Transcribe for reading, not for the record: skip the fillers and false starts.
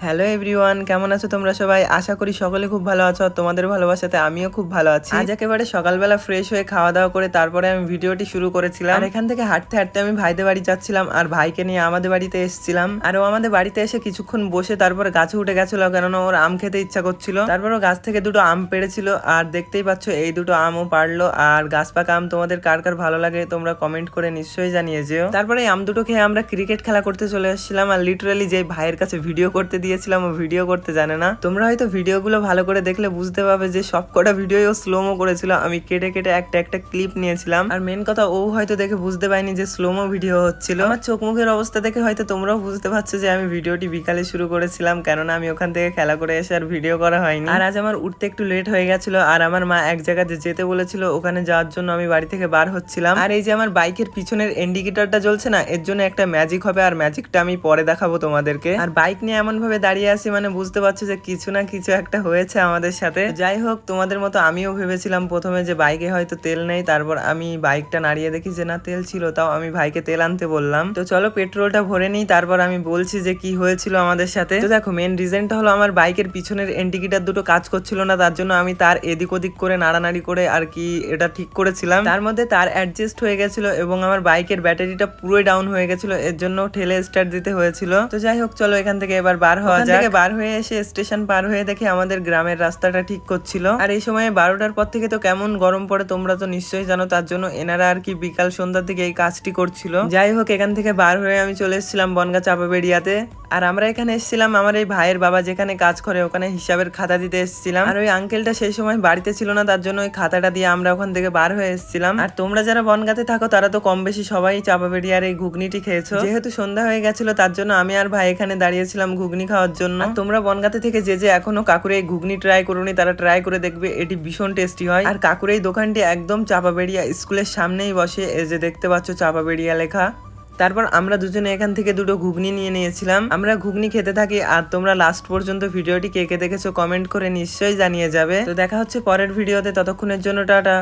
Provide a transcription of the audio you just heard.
Hello everyone, কেমন আছো তোমরা সবাই? আশা করি সকলে খুব ভালো আছো। তোমাদের ভালোবাসাতে আমিও খুব ভালো আছি। আজ একেবারে সকালবেলা ফ্রেশ হয়ে খাওয়া দাওয়া করে তারপরে আমি ভিডিওটি শুরু করেছিলাম। আর এখান থেকে হাঁটতে হাঁটতে আমি ভাইদের বাড়ি যাচ্ছিলাম আর ভাইকে নিয়ে আমাদের বাড়িতে এসেছিলাম। আর ও আমাদের বাড়িতে এসে কিছুক্ষণ বসে তারপরে গাছে উঠে গেছিল, কেননা ওর আম খেতে ইচ্ছা করছিল। তারপর ও গাছ থেকে দুটো আম পেড়েছিল আর দেখতেই পাচ্ছ এই দুটো আমও পারলো। আর গাছ পাকা আম তোমাদের কার কার ভালো লাগে তোমরা কমেন্ট করে নিশ্চয়ই জানিয়ে যেও। তারপরে আম দুটো খেয়ে আমরা ক্রিকেট খেলা করতে চলে এসেছিলাম। আর লিটারালি যে ভাইয়ের কাছে ভিডিও করতে দিয়েছিলাম ও ভিডিও করতে জানে না। তোমরা হয়তো ভিডিওগুলো ভালো করে দেখলে বুঝতে পারবে যে সবকটা ভিডিও স্লোমো করেছিল, আমি কেটে কেটে একটা একটা ক্লিপ নিয়েছিলাম। আর মেন কথা ও হয়তো দেখে বুঝতে পারিনি যে স্লোমো ভিডিও হচ্ছিল। আমার চোখ মুখের অবস্থা দেখে হয়তো তোমরাও বুঝতে পারছো যে আমি ভিডিওটি বিকালে শুরু করেছিলাম, কেননা আমি ওখান থেকে খেলা করে এসে আর ভিডিও করা হয়নি। আর আজ আমার উঠতে একটু লেট হয়ে গেছিল আর আমার মা এক জায়গাতে যেতে বলেছিল, ওখানে যাওয়ার জন্য আমি বাড়ি থেকে বার হচ্ছিলাম। আর এই যে আমার বাইকের পিছনের ইন্ডিকেটরটা জ্বলছে না, এর জন্য একটা ম্যাজিক হবে আর ম্যাজিকটা আমি পরে দেখাবো তোমাদেরকে। আর বাইক নিয়ে এমন ভাবে দাঁড়িয়ে আছি মানে বুঝতে পারছো যে কিছু না কিছু একটা হয়েছে আমাদের সাথে। যাই হোক, তোমাদের মতো আমিও ভেবেছিলাম প্রথমে যে বাইকে হয়তো তেল নেই, তারপর আমি বাইকটা নাড়িয়ে দেখি যে না তেল ছিল, তাও আমি ভাইকে তেল আনতে বললাম। তো চলো পেট্রোলটা ভরে নিই, তারপর আমি বলছি যে কি হয়েছিল আমাদের সাথে। তো দেখো মেন রিজনটা হলো আমার বাইকের পিছনের ইন্ডিকেটর দুটো কাজ করছিল না, তার জন্য আমি তার এদিক ওদিক করে নাড়ানাড়ি করে আর কি এটা ঠিক করেছিলাম। তার মধ্যে তার অ্যাডজাস্ট হয়ে গেছিল এবং আমার বাইকের ব্যাটারিটা পুরোই ডাউন হয়ে গেছিল, এর জন্য ঠেলে স্টার্ট দিতে হয়েছিল। তো যাই হোক চলো এখান থেকে এবার বার হওয়া যাক। বার হয়ে এসে স্টেশন পার হয়ে দেখে আমাদের গ্রামের রাস্তাটা ঠিক করছিল। আর এই সময় 12টার পর থেকে তো কেমন গরম পড়ে তোমরা তো নিশ্চয়ই জানো, তার জন্য এনারা আর কি বিকাল সন্ধ্যার দিকে এই কাজটি করছিল। যাই হোক এখান থেকে বার হয়ে আমি চলে এসেছিলাম বনগাঁ চাপাবেড়িয়াতে। আর আমরা এখানে এসেছিলাম আমার এই ভাইয়ের বাবা যেখানে কাজ করে ওখানে হিসাবের খাতা দিতে এসেছিলাম। আর ওই আঙ্কেলটা সেই সময় বাড়িতে ছিল না, তার জন্য ওই খাতাটা দিয়ে আমরা ওখান থেকে বার হয়ে এসেছিলাম। আর তোমরা যারা বনগাঁতে থাকো তারা তো কম বেশি সবাই চাপাবেড়িয়ার এই ঘুগনিটি খেয়েছো। যেহেতু সন্ধ্যা হয়ে গেছিল তার জন্য আমি আর ভাই এখানে দাঁড়িয়েছিলাম ঘুগনি খাওয়ার জন্য। তোমরা বনগাঁতে থেকে যে এখনো কাকুর এই ঘুগনি ট্রাই করোনি তারা ট্রাই করে দেখবে, এটি ভীষণ টেস্টি হয়। আর কাকুর এই দোকানটি একদম চাপাবেড়িয়া স্কুলের সামনেই বসে, এই যে দেখতে পাচ্ছ চাপাবেড়িয়া লেখা। তারপর আমরা দুজনে এখান থেকে দুটো ঘুগনি নিয়ে নিয়েছিলাম। আমরা ঘুগনি খেতে থাকি আর তোমরা লাস্ট পর্যন্ত ভিডিওটি কে কে দেখেছো কমেন্ট করে নিশ্চয়ই জানিয়ে যাবে। তো দেখা হচ্ছে পরের ভিডিওতে, ততক্ষণের জন্য টাটা।